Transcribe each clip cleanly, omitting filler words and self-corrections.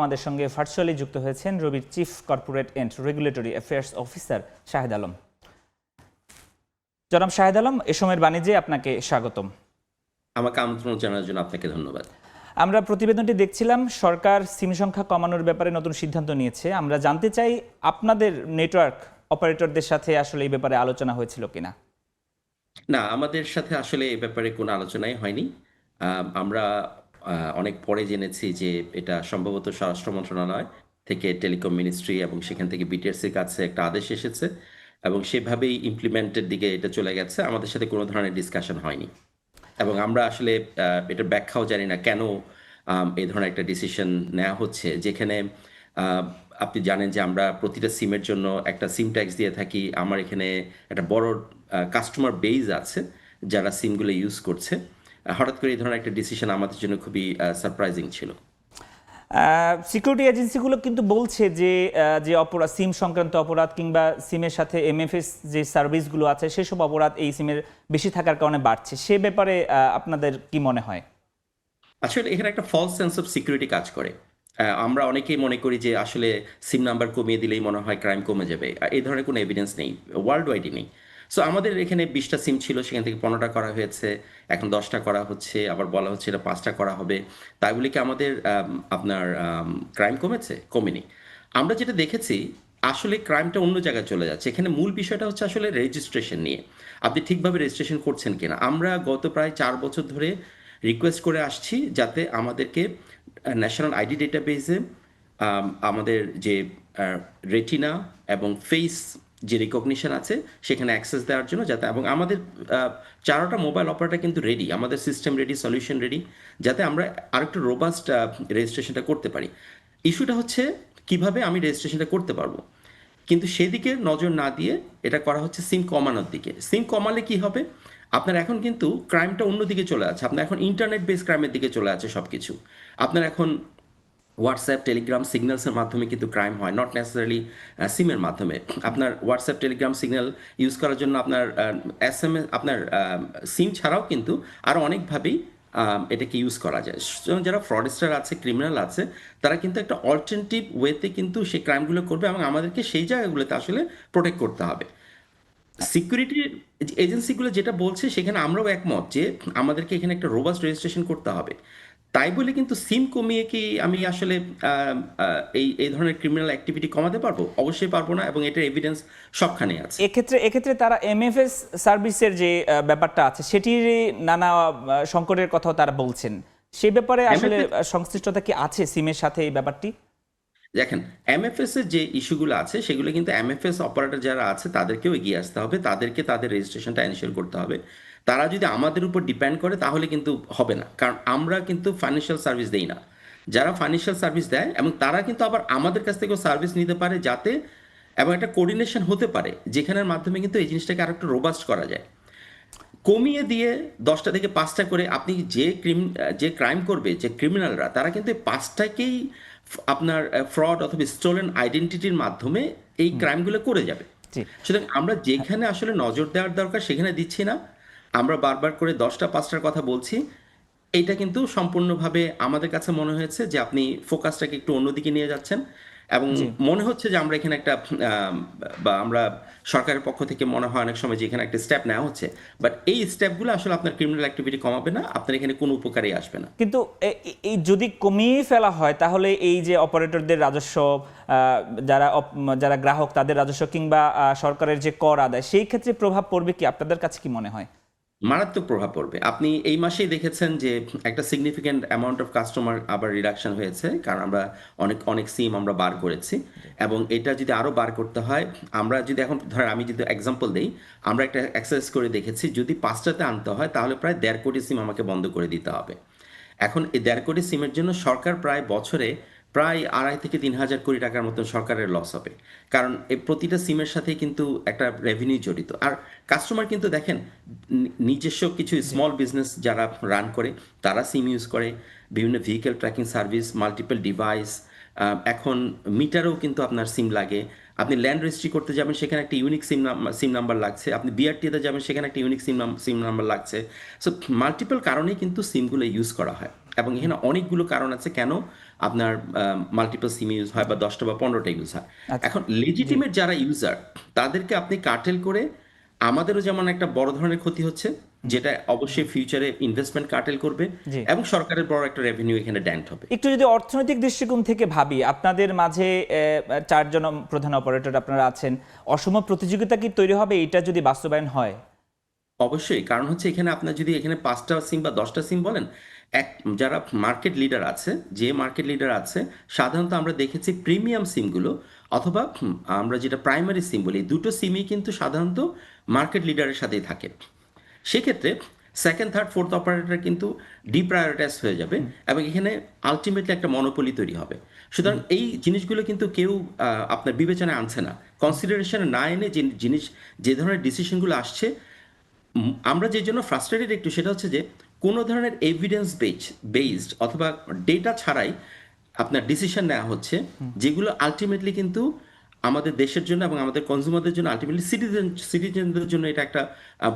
আমাদের সঙ্গে ভার্চুয়ালি যুক্ত হয়েছেন রবির chief corporate and regulatory affairs officer Shahed Alam. জনাব শাহেদ আলম, এ সময়ের বাণিজ্যে আপনাকে স্বাগতম। আমাকে আমন্ত্রণ জানানোর জন্য আপনাকে ধন্যবাদ। আমরা প্রতিবেদনটি দেখছিলাম, সরকার সিম সংখ্যা কমানোর ব্যাপারে নতুন সিদ্ধান্ত নিয়েছে। আমরা জানতে চাই আপনাদের নেটওয়ার্ক অপারেটরদের সাথে আসলে এই ব্যাপারে আলোচনা হয়েছিল কিনা। না, আমাদের সাথে আসলে এ ব্যাপারে কোনো আলোচনাই হয়নি। আমরা অনেক পরে জেনেছি যে এটা সম্ভবত স্বরাষ্ট্র মন্ত্রণালয় থেকে টেলিকম মিনিস্ট্রি এবং সেখান থেকে বিটিআরসির কাছে একটা আদেশ এসেছে এবং সেভাবেই ইমপ্লিমেন্টের দিকে এটা চলে গেছে। আমাদের সাথে কোনো ধরনের ডিসকাশন হয়নি এবং আমরা আসলে এটার ব্যাখ্যাও জানি না কেন এই ধরনের একটা ডিসিশন নেওয়া হচ্ছে, যেখানে আপনি জানেন যে আমরা প্রতিটা সিমের জন্য একটা সিম ট্যাক্স দিয়ে থাকি। আমার এখানে একটা বড় কাস্টমার বেজ আছে যারা সিমগুলো ইউজ করছে। হঠাৎ করে এই ধরনের একটা ডিসিশন আমাদের জন্য খুবই সারপ্রাইজিং ছিল। সিকিউরিটি এজেন্সিগুলো কিন্তু বলছে যে যে অপরাধ, সিম সংক্রান্ত অপরাধ কিংবা সিমের সাথে এমএফএস যে সার্ভিসগুলো আছে সেসব অপরাধ এই সিমের বেশি থাকার কারণে বাড়ছে। সে ব্যাপারে আপনাদের কি মনে হয়? আসলে এখানে একটা ফলস সেন্স অফ সিকিউরিটি কাজ করে। আমরা অনেকেই মনে করি যে আসলে সিম নাম্বার কমিয়ে দিলেই মনে হয় ক্রাইম কমে যাবে। এই ধরনের কোনো এভিডেন্স নেই, ওয়ার্ল্ড ওয়াইডই নেই। সো আমাদের এখানে ২০টা সিম ছিল, সেখান থেকে ১৫টা করা হয়েছে, এখন ১০টা করা হচ্ছে, আবার বলা হচ্ছে এটা ৫টা করা হবে। তাই বলে কি আমাদের আপনার ক্রাইম কমেছে? কমেনি। আমরা যেটা দেখেছি আসলে ক্রাইমটা অন্য জায়গায় চলে যাচ্ছে। এখানে মূল বিষয়টা হচ্ছে আসলে রেজিস্ট্রেশন নিয়ে। আপনি ঠিকভাবে রেজিস্ট্রেশন করছেন কিনা। আমরা গত প্রায় ৪ বছর ধরে রিকোয়েস্ট করে আসছি যাতে আমাদেরকে ন্যাশনাল আইডি ডেটাবেজে আমাদের যে রেটিনা এবং ফেস যে রিকগনিশন আছে সেখানে অ্যাক্সেস দেওয়ার জন্য, যাতে এবং আমাদের ৪টা মোবাইল অপারেটর কিন্তু রেডি, আমাদের সিস্টেম রেডি, সলিউশন রেডি, যাতে আমরা আরেকটু রোবাস্ট রেজিস্ট্রেশনটা করতে পারি। ইস্যুটা হচ্ছে কিভাবে আমি রেজিস্ট্রেশনটা করতে পারবো, কিন্তু সেদিকে নজর না দিয়ে এটা করা হচ্ছে সিম কমানোর দিকে। সিম কমালে কি হবে, আপনার এখন কিন্তু ক্রাইমটা অন্যদিকে চলে আছে। আপনার এখন ইন্টারনেট বেস ক্রাইমের দিকে চলে আছে সব কিছু। আপনার এখন হোয়াটসঅ্যাপ, টেলিগ্রাম, সিগন্যালসের মাধ্যমে কিন্তু ক্রাইম হয়, নট নেসেসারিলি সিমের মাধ্যমে। আপনার হোয়াটসঅ্যাপ, টেলিগ্রাম, সিগন্যাল ইউজ করার জন্য আপনার এসএমএস, আপনার সিম ছাড়াও কিন্তু আরও অনেকভাবেই এটাকে ইউজ করা যায়। যারা ফ্রডস্টার আছে, ক্রিমিনাল আছে, তারা কিন্তু একটা অল্টারনেটিভ ওয়েতে কিন্তু সেই ক্রাইমগুলো করবে এবং আমাদেরকে সেই জায়গাগুলোতে আসলে প্রোটেক্ট করতে হবে। সিকিউরিটি এজেন্সিগুলো যেটা বলছে সেখানে আমরাও একমত যে আমাদেরকে এখানে একটা রোবাস্ট রেজিস্ট্রেশন করতে হবে। তাই বলে কিন্তু সিম কমিয়ে কি আমি আসলে এই ধরনের ক্রিমিনাল অ্যাক্টিভিটি কমাতে পারবো? অবশ্যই পারবো না, এবং এটার এভিডেন্স সবখানে আছে। এক্ষেত্রে তারা এমএফএস সার্ভিসের যে ব্যাপারটা আছে সেটির নানা সংকটের কথাও তারা বলছেন। সেই ব্যাপারে আসলে সংশ্লিষ্টতা কি আছে সিমের সাথে এই ব্যাপারটি? দেখেন, এমএফএস এর যে ইস্যুগুলো আছে সেগুলো কিন্তু এমএফএস অপারেটর যারা আছে তাদেরকেও এগিয়ে আসতে হবে, তাদেরকে তাদের রেজিস্ট্রেশনটা এনশিওর করতে হবে। তারা যদি আমাদের উপর ডিপেন্ড করে তাহলে কিন্তু হবে না, কারণ আমরা কিন্তু ফাইন্যান্সিয়াল সার্ভিস দেই না। যারা ফাইন্যান্সিয়াল সার্ভিস দেয় এবং তারা কিন্তু আবার আমাদের কাছ থেকেও সার্ভিস নিতে পারে, যাতে এবং একটা কোঅর্ডিনেশন হতে পারে যেখানের মাধ্যমে কিন্তু এই জিনিসটাকে আরেকটু রোবাস্ট করা যায়। কমিয়ে দিয়ে ১০টা থেকে ৫টা করে আপনি যে ক্রাইম করবে, যে ক্রিমিনালরা, তারা কিন্তু এই ৫টাকেই আপনার ফ্রড অথবা স্টোলেন আইডেন্টিটির মাধ্যমে এই ক্রাইমগুলো করে যাবে। সুতরাং আমরা যেখানে আসলে নজর দেওয়ার দরকার সেখানে দিচ্ছি না। আমরা বারবার করে ১০টা ৫টার কথা বলছি। এইটা কিন্তু সম্পূর্ণভাবে আমাদের কাছে মনে হয়েছে যে আপনি ফোকাসটাকে একটু অন্যদিকে নিয়ে যাচ্ছেন এবং মনে হচ্ছে যে আমরা এখানে একটা বা আমরা সরকারের পক্ষ থেকে মনে হয় অনেক সময় যে এখানে একটা স্টেপ নেওয়া হচ্ছে, বাট এই স্টেপগুলো আসলে আপনার ক্রিমিনাল অ্যাক্টিভিটি কমাবে না, আপনার এখানে কোনো উপকারই আসবে না। কিন্তু এই যদি কমিয়ে ফেলা হয় তাহলে এই যে অপারেটরদের রাজস্ব, যারা গ্রাহক তাদের রাজস্ব কিংবা সরকারের যে কর আদায়, সেই ক্ষেত্রে প্রভাব পড়বে কি আপনাদের কাছে কি মনে হয়? মারাত্মক প্রভাব পড়বে। আপনি এই মাসেই দেখেছেন যে একটা সিগনিফিক্যান্ট অ্যামাউন্ট অফ কাস্টমার আবার রিডাকশন হয়েছে, কারণ আমরা অনেক সিম আমরা বার করেছি এবং এটা যদি আরও বার করতে হয়, আমরা যদি এখন ধরেন আমি যদি এক্সাম্পল দেই, আমরা একটা এক্সারসাইজ করে দেখেছি, যদি ৫টাতে আনতে হয় তাহলে প্রায় ১.৫ কোটি সিম আমাকে বন্ধ করে দিতে হবে। এখন এই ১.৫ কোটি সিমের জন্য সরকার প্রায় বছরে প্রায় ২.৫ থেকে ৩,০০০ কোটি টাকার মতন সরকারের লস হবে, কারণ এই প্রতিটা সিমের সাথে কিন্তু একটা রেভিনিউ জড়িত। আর কাস্টমার কিন্তু দেখেন নিজস্ব কিছু স্মল বিজনেস যারা রান করে তারা সিম ইউজ করে, বিভিন্ন vehicle tracking service, multiple device, এখন মিটারেও কিন্তু আপনার সিম লাগে। আপনি ল্যান্ড রেজিস্ট্রি করতে যাবেন, সেখানে একটা ইউনিক সিম নাম্বার লাগছে। আপনি বিআরটিতে যাবেন, সেখানে একটা ইউনিক সিম নাম্বার লাগছে। সো মাল্টিপল কারণেই কিন্তু সিমগুলো ইউজ করা হয়। এবং এখানে অনেকগুলো কারণ আছে কেন আপনার মাল্টিপল সিম ইউজ হয় বা 10টা বা 15টা ইউজ হয়। আচ্ছা। এখন জি। লেজিটিমেট যারা ইউজার তাদেরকে আপনি কার্টেল করে আমাদেরও যেমন একটা বড় ধরনের ক্ষতি হচ্ছে, যেটা অবশ্যই ফিউচারে ইনভেস্টমেন্ট কার্টেল করবে জি। এবং সরকারের বড় একটা রেভিনিউ এখানে ড্যান্ট হবে। একটু যদি অর্থনৈতিক দৃষ্টিকোণ থেকে ভাবি, আপনাদের মাঝে 4 জন প্রধান অপারেটর আপনারা আছেন, অসম প্রতিযোগিতা কি তৈরি হবে এটা যদি বাস্তবায়ন হয়? অবশ্যই। কারণ হচ্ছে এখানে আপনার যদি এখানে ৫টা সিম বা ১০টা সিম বলেন, এক যারা মার্কেট লিডার আছে, যে মার্কেট লিডার আছে, সাধারণত আমরা দেখেছি প্রিমিয়াম সিমগুলো অথবা আমরা যেটা প্রাইমারি সিম বলি, দুটো সিমই কিন্তু সাধারণত মার্কেট লিডারের সাথেই থাকে। সেক্ষেত্রে সেকেন্ড, থার্ড, ফোর্থ অপারেটর কিন্তু ডিপ্রায়োরিটাইজ হয়ে যাবে এবং এখানে আল্টিমেটলি একটা মনোপলি তৈরি হবে। সুতরাং এই জিনিসগুলো কিন্তু কেউ আপনার বিবেচনায় আনছে না। কনসিডারেশনে না এনে যে জিনিস যে ধরনের ডিসিশনগুলো আসছে, আমরা যে জন্য ফ্রাস্ট্রেটেড একটু সেটা হচ্ছে যে কোনো ধরনের এভিডেন্স বেসড অথবা ডেটা ছাড়াই আপনার ডিসিশন নেওয়া হচ্ছে, যেগুলো আলটিমেটলি কিন্তু আমাদের দেশের জন্য এবং আমাদের কনজিউমারদের জন্য আলটিমেটলি সিটিজেনদের জন্য এটা একটা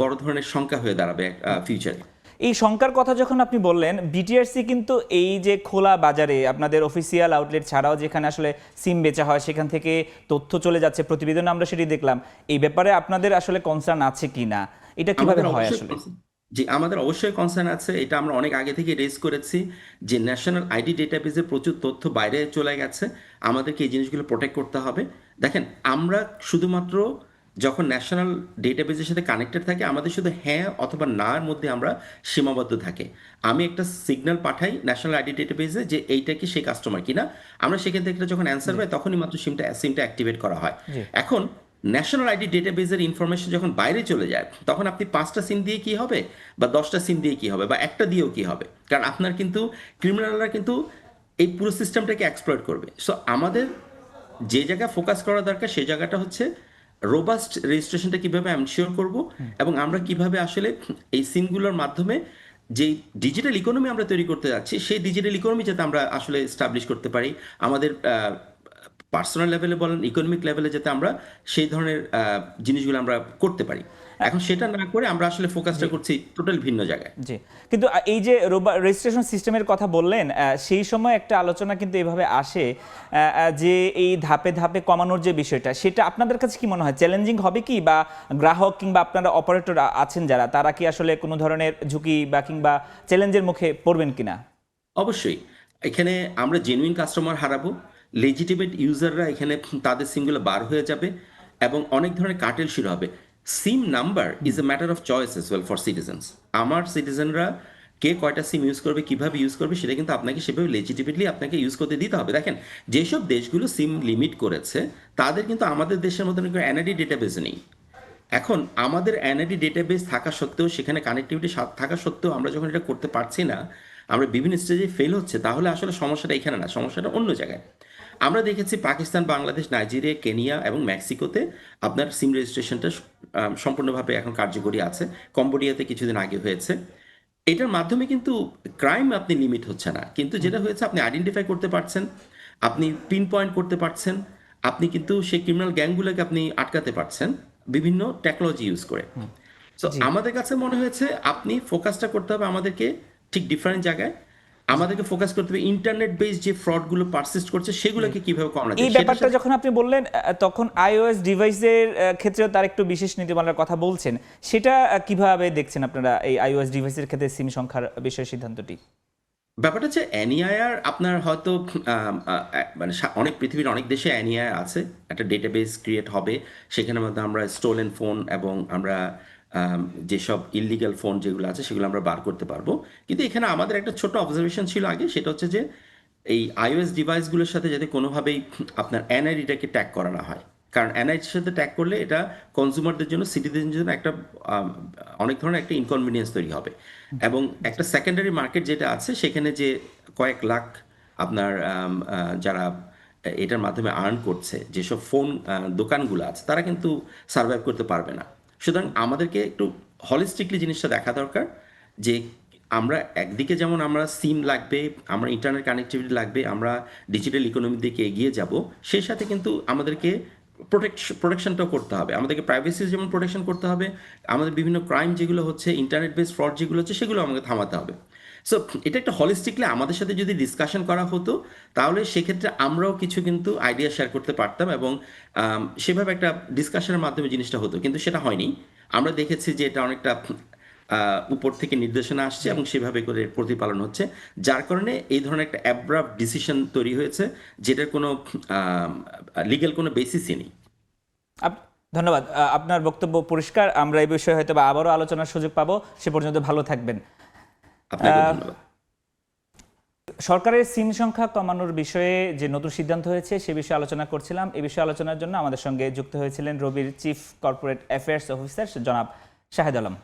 বড় ধরনের শঙ্কা হয়ে দাঁড়াবে ফিউচারে। এই শঙ্কার কথা যখন আপনি বললেন, বিটিআরসি কিন্তু এই যে খোলা বাজারে আপনাদের অফিসিয়াল আউটলেট ছাড়াও যেখানে আসলে সিম বেচা হয় সেখান থেকে তথ্য চলে যাচ্ছে, প্রতিবেদনে আমরা সেটি দেখলাম। এই ব্যাপারে আপনাদের আসলে কনসার্ন আছে কিনা, এটা কিভাবে আমাদের হয় অবশ্যই আসলে? জি, আমাদের অবশ্যই কনসার্ন আছে। এটা আমরা অনেক আগে থেকে রেজ করেছি যে ন্যাশনাল আইডি ডেটাবেজে প্রচুর তথ্য বাইরে চলে গেছে। আমাদেরকে এই জিনিসগুলো প্রোটেক্ট করতে হবে। দেখেন, আমরা শুধুমাত্র যখন ন্যাশনাল ডেটাবেজের সাথে কানেক্টেড থাকি, আমাদের শুধু হ্যাঁ অথবা না এর মধ্যে আমরা সীমাবদ্ধ থাকি। আমি একটা সিগন্যাল পাঠাই ন্যাশনাল আইডি ডেটাবেজে যে এইটা কি সেই কাস্টমার কিনা। আমরা সেখান থেকে যখন অ্যান্সার পাই তখনই মাত্র সিমটা অ্যাক্টিভেট করা হয়। জি। এখন ন্যাশনাল আইডি ডেটাবেজের ইনফরমেশন যখন বাইরে চলে যায়, তখন আপনি 5টা সিম দিয়ে কি হবে বা 10টা সিম দিয়ে কি হবে বা একটা দিয়েও কি হবে, কারণ আপনার কিন্তু ক্রিমিনালরা কিন্তু এই পুরো সিস্টেমটাকে এক্সপ্লয়েট করবে। সো আমাদের যে জায়গায় ফোকাস করা দরকার সেই জায়গাটা হচ্ছে রোবাস্ট রেজিস্ট্রেশনটা কিভাবে এনশিওর করব এবং আমরা কিভাবে আসলে এই সিমগুলোর মাধ্যমে যে ডিজিটাল ইকোনমি আমরা তৈরি করতে যাচ্ছি, সেই ডিজিটাল ইকোনমি যাতে আমরা আসলে এস্টাবলিশ করতে পারি আমাদের পার্সোনাল লেভেলে বলেন, ইকোনমিক লেভেলে, যাতে আমরা সেই ধরনের জিনিসগুলো আমরা করতে পারি। এখন সেটা না করে আমরা আসলে ফোকাসটা করছি টোটাল ভিন্ন জায়গায়। জি, কিন্তু এই যে রেজিস্ট্রেশন সিস্টেমের কথা বললেন, সেই সময় একটা আলোচনা কিন্তু এভাবে আসে যে এই ধাপে ধাপে কমানোর যে বিষয়টা, সেটা আপনাদের কাছে কি মনে হয় চ্যালেঞ্জিং হবে কি, বা গ্রাহক কিংবা আপনারা অপারেটর আছেন যারা, তারা কি আসলে কোনো ধরনের ঝুঁকি বা কিংবা চ্যালেঞ্জের মুখে পড়বেন কিনা? অবশ্যই এখানে আমরা জেনুইন কাস্টমার হারাবো, লেজিটিমেট ইউজাররা এখানে তাদের সিমগুলো বার হয়ে যাবে এবং অনেক ধরনের কার্টেল শুরু হবে। SIM number is a matter of choice as well for citizens. আমার সিটিজেনরা কে কয়টা সিম ইউজ করবে, কিভাবে ইউজ করবে, সেটা কিন্তু আপনাকে সেভাবে লেজিটিমেটলি আপনাকে ইউজ করতে দিতে হবে। দেখেন, যেসব দেশগুলো সিম লিমিট করেছে তাদের কিন্তু আমাদের দেশের মতন এনআইডি ডেটাবেস নেই। এখন আমাদের এনআইডি ডেটাবেস থাকা সত্ত্বেও, সেখানে কানেক্টিভিটি থাকা সত্ত্বেও আমরা যখন এটা করতে পারছি না, আমরা বিভিন্ন স্টেজে ফেল হচ্ছে, তাহলে আসলে সমস্যাটা এখানে না, সমস্যাটা অন্য জায়গায়। আমরা দেখেছি পাকিস্তান, বাংলাদেশ, নাইজেরিয়া, কেনিয়া এবং মেক্সিকোতে আপনার সিম রেজিস্ট্রেশনটা সম্পূর্ণভাবে এখন কার্যকরী আছে। কম্বোডিয়াতে কিছুদিন আগে হয়েছে। এটার মাধ্যমে কিন্তু ক্রাইম আপনি লিমিট হচ্ছে না, কিন্তু যেটা হয়েছে আপনি আইডেন্টিফাই করতে পারছেন, আপনি পিন পয়েন্ট করতে পারছেন, আপনি কিন্তু সেই ক্রিমিনাল গ্যাংগুলোকে আপনি আটকাতে পারছেন বিভিন্ন টেকনোলজি ইউজ করে। সো জি। আমাদের কাছে মনে হয়েছে আপনি ফোকাসটা করতে হবে আমাদেরকে ঠিক ডিফারেন্ট জায়গায়। আমাদেরকে ফোকাস করতে হবে ইন্টারনেট বেসড যে ফ্রডগুলো পারসিস্ট করছে সেগুলোকে কিভাবে কমানো যায় এই সেটার ব্যাপারটা সাথে। যখন আপনি বললেন, তখন আইওএস ডিভাইসের ক্ষেত্রেও তার একটু বিশেষ নীতিমালার কথা বলছেন, সেটা কিভাবে দেখছেন আপনারা এই আইওএস ডিভাইসের ক্ষেত্রে সিম সংখ্যার বিষয়ে সিদ্ধান্তটি? ব্যাপারটা হচ্ছে এনইআইআর আপনার হয়তো মানে অনেক পৃথিবীর অনেক দেশে এনইআইআর আছে, একটা ডেটাবেস ক্রিয়েট হবে, সেখানের মধ্যে আমরা স্টোলেন ফোন এবং আমরা যেসব ইললিগাল ফোন যেগুলো আছে সেগুলো আমরা বার করতে পারবো। কিন্তু এখানে আমাদের একটা ছোট অবজারভেশন ছিল আগে, সেটা হচ্ছে যে এই আইওএস ডিভাইসগুলোর সাথে যাতে কোনোভাবেই আপনার এনআইডিটাকে ট্যাগ করা না হয়, কারণ এনআইডির সাথে ট্যাগ করলে এটা কনজিউমারদের জন্য, সিটিজেনদের জন্য একটা আম, অনেক ধরনের একটা ইনকনভিনিয়েন্স তৈরি হবে এবং একটা সেকেন্ডারি মার্কেট যেটা আছে সেখানে যে কয়েক লাখ আপনার যারা এটার মাধ্যমে আর্ন করছে, যেসব ফোন দোকানগুলো আছে, তারা কিন্তু সার্ভাইভ করতে পারবে না। সুতরাং আমাদেরকে একটু হলিস্টিকলি জিনিসটা দেখা দরকার যে আমরা একদিকে যেমন আমরা সিম লাগবে, আমরা ইন্টারনেট কানেক্টিভিটি লাগবে, আমরা ডিজিটাল ইকোনমির দিকে এগিয়ে যাব, সেই সাথে কিন্তু আমাদেরকে প্রোটেকশনটাও করতে হবে, আমাদেরকে প্রাইভেসি যেমন প্রোটেকশন করতে হবে, আমাদের বিভিন্ন ক্রাইম যেগুলো হচ্ছে, ইন্টারনেট বেস ফ্রড যেগুলো হচ্ছে, সেগুলো আমাকে থামাতে হবে। সো এটা একটা হলিস্টিকলি আমাদের সাথে যদি ডিসকাশন করা হতো তাহলে সেক্ষেত্রে আমরাও কিছু কিন্তু আইডিয়া শেয়ার করতে পারতাম এবং সেভাবে একটা ডিসকাশনের মাধ্যমে জিনিসটা হতো, কিন্তু সেটা হয়নি। আমরা দেখেছি যে এটা অনেকটা উপর থেকে নির্দেশনা আসছে এবং সেভাবে করে প্রতিপালন হচ্ছে, যার কারণে এই ধরনের একটা অ্যাব্রাপ্ট ডিসিশন তৈরি হয়েছে যেটার কোনো লিগ্যাল কোনো বেসিসই নেই। ধন্যবাদ। আপনার বক্তব্য পরিষ্কার। আমরা এই বিষয়ে হয়তো বা আবারও আলোচনার সুযোগ পাবো। সে পর্যন্ত ভালো থাকবেন। আপনাকে ধন্যবাদ। সরকারের সিম সংখ্যা কমানোর বিষয়ে যে নতুন সিদ্ধান্ত হয়েছে সে বিষয়ে আলোচনা করছিলাম। এই বিষয়ে আলোচনার জন্য আমাদের সঙ্গে যুক্ত হয়েছিলেন রবির চিফ কর্পোরেট অ্যাফেয়ার্স অফিসার জনাব শাহেদ আলম।